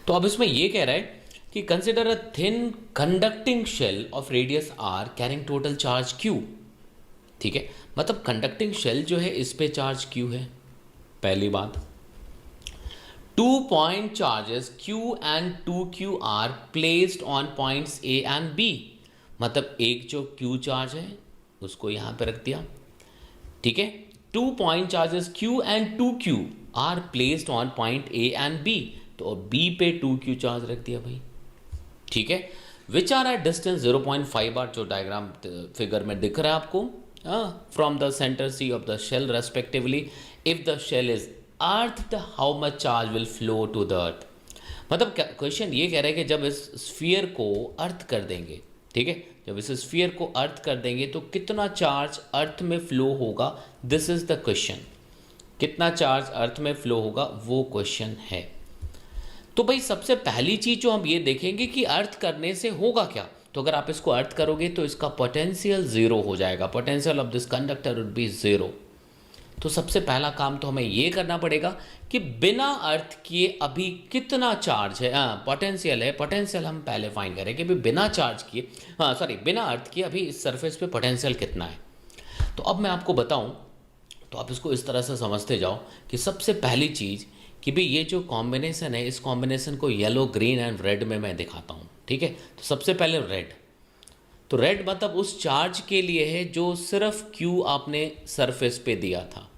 तो अब इसमें ये कह रहा है कि consider a thin conducting shell of radius r carrying total charge q. ठीक है, मतलब कंडक्टिंग शेल जो है इस पे चार्ज क्यू है, पहली बात। 2 point charges q and 2q are placed on points a and b। मतलब एक जो q चार्ज है उसको यहाँ पे रख दिया, ठीक है। 2 point charges q and 2q are placed on point a and b, तो b पे 2q चार्ज रख दिया भाई, ठीक है। Which are at distance 0.5 r, जो डायग्राम फिगर में दिख रहा है आपको, from the centre c of the shell respectively. If the shell is earth how much charge will flow to the earth. मतलब क्वेश्चन ये कह रहा है कि जब इस स्फीयर को अर्थ कर देंगे, ठीक है, जब इस स्फीयर को अर्थ कर देंगे तो कितना चार्ज अर्थ में फ्लो होगा, दिस इज द क्वेश्चन। कितना चार्ज अर्थ में फ्लो होगा वो क्वेश्चन है। तो भाई सबसे पहली चीज जो हम ये देखेंगे कि अर्थ करने से होगा क्या। तो अगर आप इसको अर्थ करोगे तो इसका पोटेंशियल जीरो हो जाएगा, potential of this conductor would be zero. तो सबसे पहला काम तो हमें ये करना पड़ेगा कि बिना अर्थ किए अभी कितना चार्ज है, पोटेंशियल है, पोटेंशियल हम पहले फाइंड करें कि बिना चार्ज किए, बिना अर्थ किए अभी इस सरफेस पे पोटेंशियल कितना है। तो अब मैं आपको बताऊं, तो आप इसको इस तरह से समझते जाओ कि सबसे पहली चीज़ कि भाई ये जो कॉम्बिनेशन है, इस कॉम्बिनेशन को येलो, ग्रीन एंड रेड में मैं दिखाता हूँ, ठीक है। तो सबसे पहले रेड, तो रेड मतलब उस चार्ज के लिए है जो सिर्फ क्यू आपने सरफेस पे दिया था,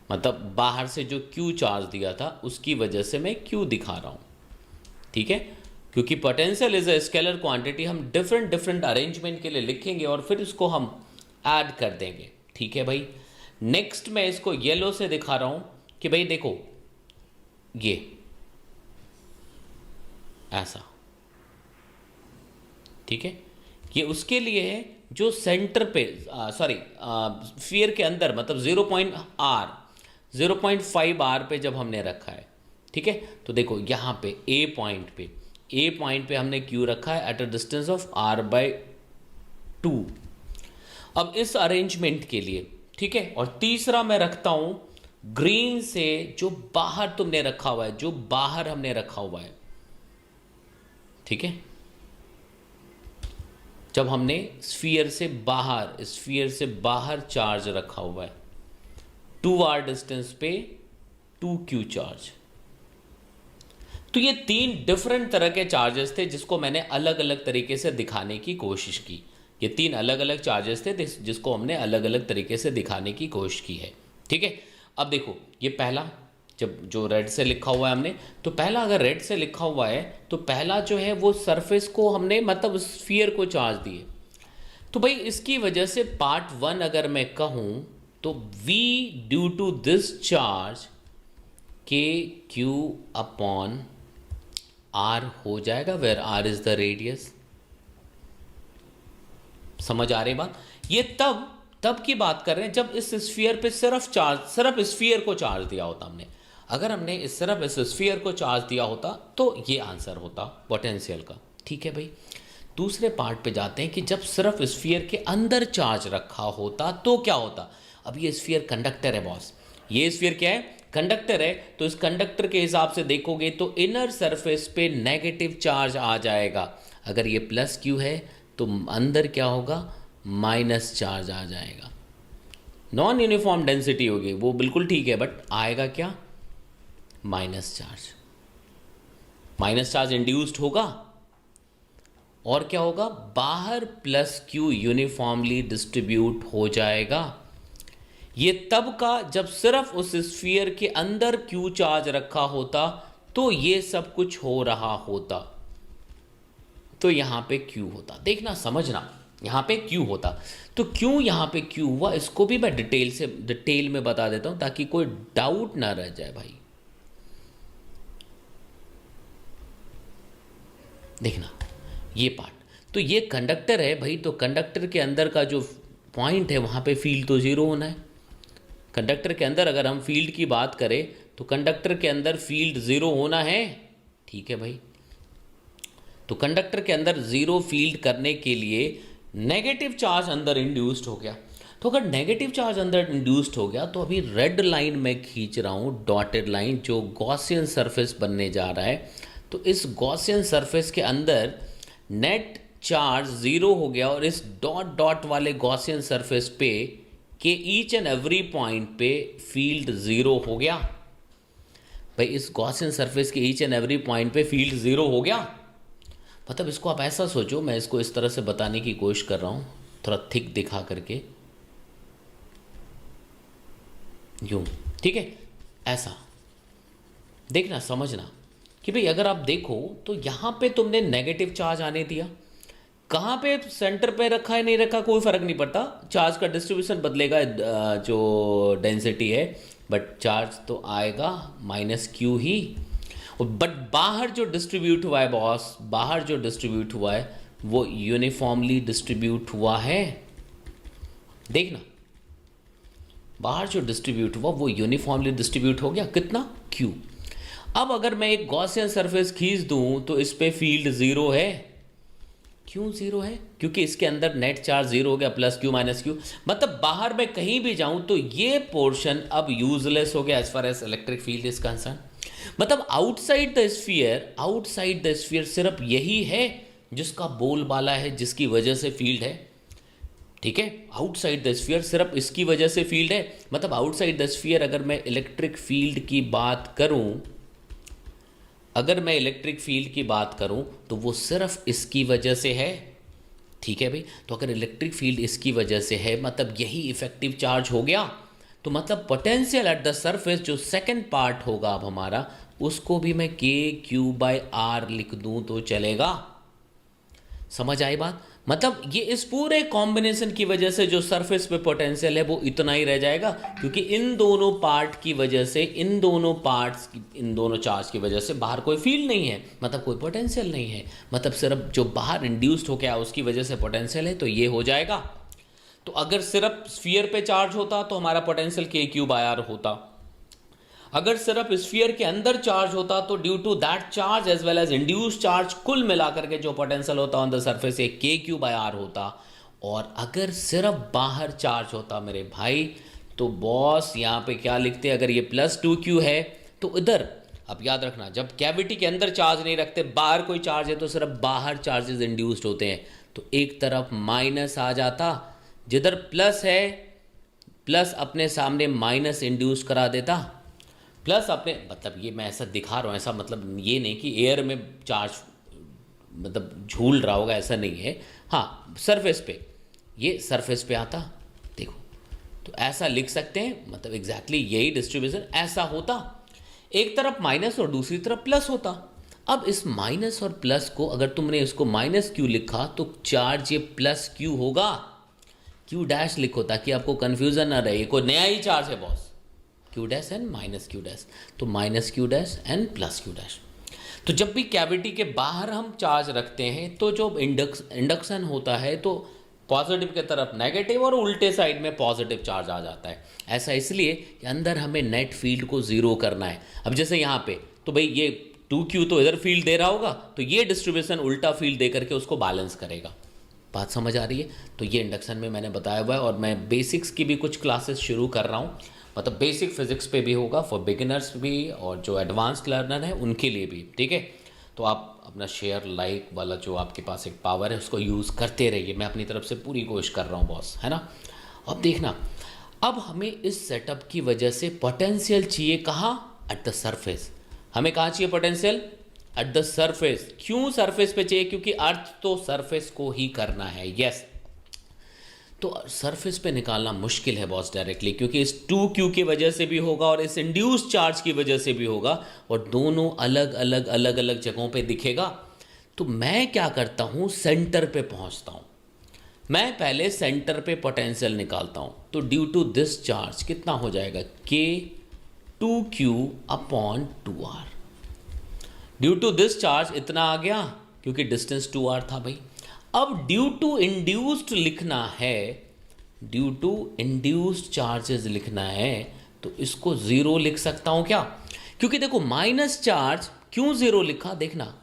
मतलब बाहर से जो क्यू चार्ज दिया था उसकी वजह से मैं क्यू दिखा रहा हूँ, ठीक है। क्योंकि potential is a scalar quantity, हम डिफरेंट डिफरेंट अरेंजमेंट के लिए लिखेंगे और फिर इसको हम ऐड कर देंगे, ठीक है भाई। नेक्स्ट मैं इसको येलो से दिखा रहा हूँ कि भाई देखो ये ऐसा, ठीक है, ये उसके लिए है जो सेंटर पे स्फीयर के अंदर, मतलब 0.5 आर पे जब हमने रखा है, ठीक है। तो देखो यहाँ पे ए पॉइंट पे हमने क्यू रखा है at a distance of r/2। अब इस अरेंजमेंट के लिए, ठीक है, और तीसरा मैं रखता हूं ग्रीन से जो बाहर तुमने रखा हुआ है, जो बाहर हमने रखा हुआ है, ठीक है। जब हमने स्फीयर से बाहर चार्ज रखा हुआ है 2r डिस्टेंस पे 2q चार्ज। तो ये 3 डिफरेंट तरह के चार्जेस थे जिसको मैंने अलग अलग तरीके से दिखाने की कोशिश की। ये 3 अलग अलग चार्जेस थे जिसको हमने अलग अलग तरीके से दिखाने की कोशिश की है, ठीक है। अब देखो ये पहला, जब जो रेड से लिखा हुआ है हमने, तो पहला अगर रेड से लिखा हुआ है तो पहला जो है वो सरफेस को हमने, मतलब स्फीयर को चार्ज दिए। तो भाई इसकी वजह से पार्ट 1 अगर मैं कहूं तो v due to this charge K Q upon r हो जाएगा, where r is the radius. समझ आ रही बात? ये तब की बात कर रहे हैं जब इस स्फीयर पे सिर्फ स्फीयर को चार्ज दिया होता हमने। अगर हमने सिर्फ इस स्फीयर को चार्ज दिया होता तो ये आंसर होता पोटेंशियल का, ठीक है भाई। दूसरे पार्ट पे जाते हैं कि जब सिर्फ स्फीयर के अंदर चार्ज रखा होता तो क्या होता। अब ये स्फीयर कंडक्टर है बॉस, ये स्फीयर क्या है, कंडक्टर है। तो इस कंडक्टर के हिसाब से देखोगे तो इनर सरफेस पे नेगेटिव चार्ज आ जाएगा। अगर ये प्लस क्यू है तो अंदर क्या होगा, माइनस चार्ज आ जाएगा। नॉन यूनिफॉर्म डेंसिटी होगी वो बिल्कुल ठीक है, बट आएगा क्या, minus charge. Minus charge induced होगा और क्या होगा, बाहर प्लस क्यू यूनिफॉर्मली डिस्ट्रीब्यूट हो जाएगा। ये तब का जब सिर्फ उस स्फीयर के अंदर क्यू चार्ज रखा होता तो ये सब कुछ हो रहा होता, तो यहां पे क्यू होता। देखना समझना, यहां पे क्यू होता। तो क्यों यहां पे क्यू हुआ इसको भी मैं डिटेल में बता देता हूं ताकि कोई डाउट ना रह जाए भाई। देखना ये पार्ट, तो ये कंडक्टर है भाई, तो कंडक्टर के अंदर का जो पॉइंट है वहां पे फील्ड तो जीरो होना है। कंडक्टर के अंदर अगर हम फील्ड की बात करें तो कंडक्टर के अंदर फील्ड जीरो होना है, ठीक है भाई। तो कंडक्टर के अंदर जीरो फील्ड करने के लिए नेगेटिव चार्ज अंदर इंड्यूस्ड हो गया। तो अगर नेगेटिव चार्ज अंदर इंड्यूस्ड हो गया तो अभी रेड लाइन में खींच रहा हूं, डॉटेड लाइन, जो गॉसियन सरफेस बनने जा रहा है। तो इस गॉसियन सरफेस के अंदर नेट चार्ज ज़ीरो हो गया और इस डॉट डॉट वाले गॉसियन सरफेस पे के ईच एंड एवरी पॉइंट पे फील्ड ज़ीरो हो गया। भाई इस गॉसियन सरफेस के ईच एंड एवरी पॉइंट पे फील्ड ज़ीरो हो गया। मतलब इसको आप ऐसा सोचो, मैं इसको इस तरह से बताने की कोशिश कर रहा हूँ, थोड़ा थिक दिखा करके, यूँ, ठीक है, ऐसा देखना, समझना कि भाई अगर आप देखो तो यहाँ पे तुमने नेगेटिव चार्ज आने दिया, कहाँ पे सेंटर पे रखा है नहीं रखा कोई फर्क नहीं पड़ता, चार्ज का डिस्ट्रीब्यूशन बदलेगा जो डेंसिटी है, बट चार्ज तो आएगा माइनस क्यू ही। बट बाहर जो डिस्ट्रीब्यूट हुआ है बॉस, बाहर जो डिस्ट्रीब्यूट हुआ है वो यूनिफॉर्मली डिस्ट्रीब्यूट हुआ है। देखना बाहर जो डिस्ट्रीब्यूट हुआ वो यूनिफॉर्मली डिस्ट्रीब्यूट हो गया, कितना, क्यू। अब अगर मैं एक गॉसियन सरफेस खींच दूं तो इस पे फील्ड ज़ीरो है। क्यों ज़ीरो है? क्योंकि इसके अंदर नेट चार्ज ज़ीरो हो गया, प्लस क्यू माइनस क्यू। मतलब बाहर मैं कहीं भी जाऊं तो ये पोर्शन अब यूजलेस हो गया as far as electric field is concern. मतलब outside the sphere, outside the sphere सिर्फ यही है जिसका बोलबाला है, जिसकी वजह से फील्ड है। ठीक है, आउटसाइड द स्फीयर सिर्फ इसकी वजह से फील्ड है। मतलब आउटसाइड द स्फीयर अगर मैं इलेक्ट्रिक फील्ड की बात करूं, अगर मैं इलेक्ट्रिक फील्ड की बात करूं तो वो सिर्फ इसकी वजह से है। ठीक है भाई, तो अगर इलेक्ट्रिक फील्ड इसकी वजह से है मतलब यही इफेक्टिव चार्ज हो गया, तो मतलब पोटेंशियल एट द सरफेस जो सेकंड पार्ट होगा अब हमारा, उसको भी मैं के क्यू बाय आर लिख दूं तो चलेगा। समझ आई बात? मतलब ये इस पूरे कॉम्बिनेशन की वजह से जो सरफेस पे पोटेंशियल है वो इतना ही रह जाएगा, क्योंकि इन दोनों पार्ट की वजह से, इन दोनों पार्ट्स, इन दोनों चार्ज की वजह से बाहर कोई फील्ड नहीं है, मतलब कोई पोटेंशियल नहीं है। मतलब सिर्फ जो बाहर इंड्यूस्ड हो गया उसकी वजह से पोटेंशियल है, तो ये हो जाएगा। तो अगर सिर्फ स्फीयर पे चार्ज होता तो हमारा पोटेंशियल के क्यू बाय आर होता। अगर सिर्फ स्फीयर के अंदर चार्ज होता तो due to that charge as well as induced charge कुल मिलाकर के जो पोटेंशियल होता ऑन द सरफेस एक के क्यू बाय आर होता। और अगर सिर्फ बाहर चार्ज होता मेरे भाई, तो बॉस यहाँ पे क्या लिखते, अगर ये प्लस टू क्यू है तो इधर, अब याद रखना, जब कैविटी के अंदर चार्ज नहीं रखते, बाहर कोई चार्ज है तो सिर्फ बाहर चार्जेस इंड्यूस्ड होते हैं, तो एक तरफ माइनस आ जाता, जिधर प्लस है प्लस अपने सामने माइनस इंड्यूस करा देता, प्लस अपने, मतलब ये मैं ऐसा दिखा रहा हूँ, ऐसा मतलब ये नहीं कि एयर में चार्ज मतलब झूल रहा होगा, ऐसा नहीं है। हाँ, सरफेस पे, ये सरफेस पे आता, देखो, तो ऐसा लिख सकते हैं, मतलब एग्जैक्टली यही डिस्ट्रीब्यूशन ऐसा होता, एक तरफ माइनस और दूसरी तरफ प्लस होता। अब इस माइनस और प्लस को अगर तुमने इसको माइनस क्यू लिखा तो चार्ज ये प्लस क्यू होगा, क्यू डैश लिखो ताकि आपको कंफ्यूजन ना रहे, कोई नया ही चार्ज है boss, q dash and minus q dash, तो minus q dash and plus q dash. तो जब भी कैविटी के बाहर हम चार्ज रखते हैं तो जो इंडक्शन होता है तो पॉजिटिव की तरफ नेगेटिव और उल्टे साइड में पॉजिटिव चार्ज आ जाता है। ऐसा इसलिए कि अंदर हमें नेट फील्ड को ज़ीरो करना है। अब जैसे यहाँ पे तो भाई ये 2Q तो इधर फील्ड दे रहा होगा, तो ये डिस्ट्रीब्यूशन उल्टा फील्ड दे करके उसको बैलेंस करेगा। बात समझ आ रही है? तो ये इंडक्शन में मैंने बताया हुआ है, और मैं बेसिक्स की भी कुछ क्लासेस शुरू कर रहा हूँ, मतलब बेसिक फिजिक्स पे भी होगा फॉर बिगिनर्स भी, और जो एडवांस्ड लर्नर है उनके लिए भी। ठीक है, तो आप अपना शेयर लाइक वाला जो आपके पास एक पावर है उसको यूज़ करते रहिए, मैं अपनी तरफ से पूरी कोशिश कर रहा हूँ बॉस, है ना। अब देखना, अब हमें इस सेटअप की वजह से पोटेंशियल चाहिए कहाँ, एट द सरफेस। हमें कहाँ चाहिए पोटेंशियल? At the surface. क्यों सरफेस पे चाहिए? क्योंकि अर्थ तो सरफेस को ही करना है, यस। तो सरफेस पे निकालना मुश्किल है बॉस डायरेक्टली, क्योंकि इस 2Q की वजह से भी होगा और इस इंड्यूस चार्ज की वजह से भी होगा, और दोनों अलग अलग जगहों पे दिखेगा। तो मैं क्या करता हूँ, सेंटर पे पहुँचता हूँ, मैं पहले सेंटर पे पोटेंशियल निकालता हूँ। तो ड्यू टू दिस चार्ज कितना हो जाएगा, K 2Q upon 2R। Due to this charge इतना आ गया क्योंकि डिस्टेंस 2R था भाई। अब ड्यू टू इंड्यूस्ड लिखना है, ड्यू टू इंड्यूस्ड चार्जेस लिखना है, तो इसको ज़ीरो लिख सकता हूँ क्या? क्योंकि देखो माइनस चार्ज, क्यों ज़ीरो लिखा देखना,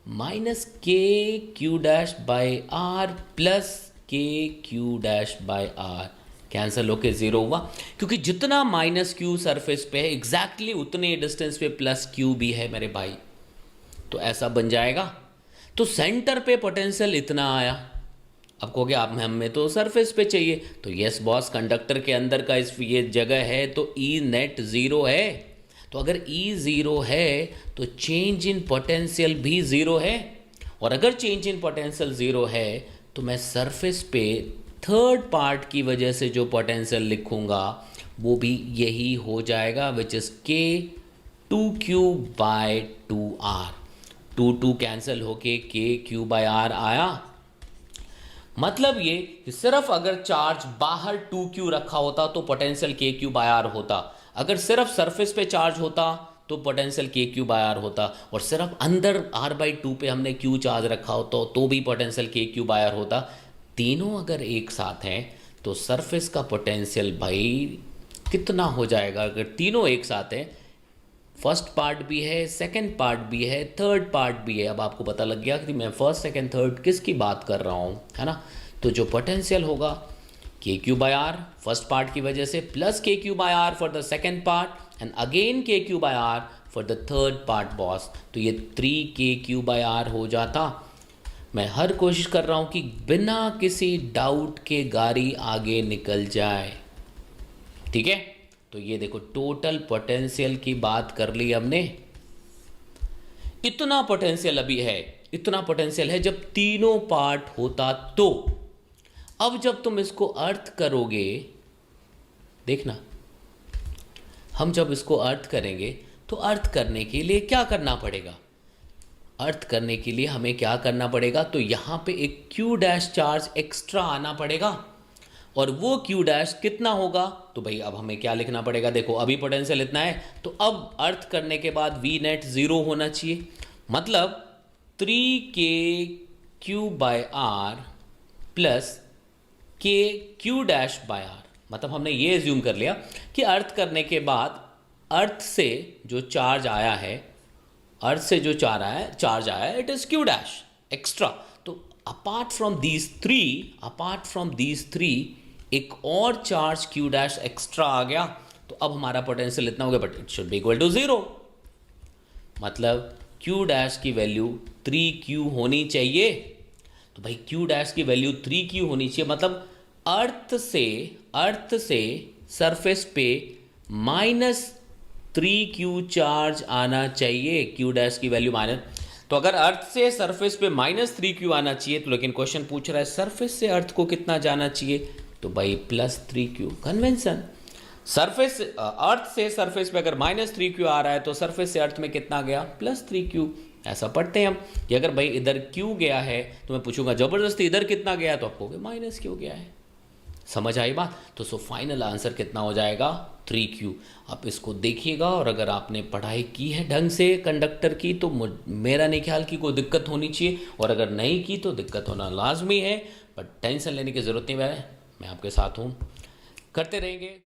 minus k Q dash by r plus के Q dash by r cancel होके ज़ीरो हुआ, क्योंकि जितना माइनस क्यू सरफेस पे है एग्जैक्टली उतने डिस्टेंस पे प्लस क्यू भी है मेरे भाई। तो ऐसा बन जाएगा। तो सेंटर पे पोटेंशियल इतना आया। अब कहोगे आप हमें तो सरफेस पे चाहिए, तो यस बॉस, कंडक्टर के अंदर का इस ये जगह है तो ई नेट ज़ीरो है। तो अगर ई ज़ीरो है तो चेंज इन पोटेंशियल भी ज़ीरो है, और अगर चेंज इन पोटेंशियल ज़ीरो है तो मैं सरफेस पे थर्ड पार्ट की वजह से जो पोटेंशियल लिखूंगा वो भी यही हो जाएगा, विच इज़ के 2q बाय 2r। 2 कैंसिल होके के क्यू बाय आर आया। मतलब ये कि सिर्फ अगर चार्ज बाहर 2q रखा होता तो पोटेंशियल के क्यू बाय आर होता, अगर सिर्फ सरफेस पे चार्ज होता तो पोटेंशियल के क्यू बाय आर होता, और सिर्फ अंदर r/2 पे हमने q चार्ज रखा होता तो भी पोटेंशियल के क्यू बाय आर होता। तीनों अगर एक साथ हैं तो सरफेस का पोटेंशियल भाई कितना हो जाएगा? अगर तीनों एक साथ हैं, फर्स्ट पार्ट भी है, सेकंड पार्ट भी है, थर्ड पार्ट भी है। अब आपको पता लग गया कि मैं फर्स्ट सेकंड थर्ड किसकी बात कर रहा हूँ, है ना? तो जो पोटेंशियल होगा k q by r first part की वजह से, प्लस के q by r for the second part, and again k q by r for the third part boss. तो ये 3 के क्यू बाय आर हो जाता। मैं हर कोशिश कर रहा हूँ कि बिना किसी डाउट के गाड़ी आगे निकल जाए, ठीक है? तो ये देखो, टोटल पोटेंशियल की बात कर ली हमने। इतना पोटेंशियल अभी है, इतना पोटेंशियल है जब तीनों पार्ट होता तो। अब जब तुम इसको अर्थ करोगे, देखना, हम जब इसको अर्थ करेंगे तो अर्थ करने के लिए क्या करना पड़ेगा? अर्थ करने के लिए हमें क्या करना पड़ेगा? तो यहां पे एक क्यू डैश चार्ज एक्स्ट्रा आना पड़ेगा, और वो क्यू डैश कितना होगा? तो भाई अब हमें क्या लिखना पड़ेगा? देखो अभी पोटेंशियल इतना है, तो अब अर्थ करने के बाद वी नेट ज़ीरो होना चाहिए, मतलब 3k Q by R plus के क्यू डैश बाय आर। मतलब हमने ये एज्यूम कर लिया कि अर्थ करने के बाद अर्थ से जो चार्ज आया है, अर्थ से जो चार्ज आया है, it is Q dash extra. तो अपार्ट फ्रॉम दीज थ्री एक और चार्ज क्यू डैश एक्स्ट्रा आ गया, तो अब हमारा पोटेंशियल इतना हो गया, but it should be equal to zero. मतलब क्यू डैश की वैल्यू 3q होनी चाहिए। तो भाई क्यू डैश की वैल्यू 3q होनी चाहिए, मतलब अर्थ से सरफेस पे -3q चार्ज आना चाहिए, क्यू डैश की वैल्यू माइनस। तो अगर अर्थ से सरफेस पे -3q आना चाहिए, तो लेकिन क्वेश्चन पूछ रहा है सरफेस से अर्थ को कितना जाना चाहिए, तो भाई +3q कन्वेंशन। सरफेस अर्थ से सरफेस पे अगर -3q आ रहा है तो सरफेस से अर्थ में कितना गया? +3q। ऐसा पढ़ते हैं हम कि अगर भाई इधर q गया है तो मैं पूछूंगा जबरदस्ती इधर कितना गया, तो आपको -q गया है। समझ आई बात? तो सो फाइनल आंसर कितना हो जाएगा? 3q। आप इसको देखिएगा, और अगर आपने पढ़ाई की है ढंग से कंडक्टर की तो मेरा नहीं ख्याल कि कोई दिक्कत होनी चाहिए, और अगर नहीं की तो दिक्कत होना लाजमी है, बट टेंशन लेने की ज़रूरत नहीं है, मैं आपके साथ हूँ, करते रहेंगे।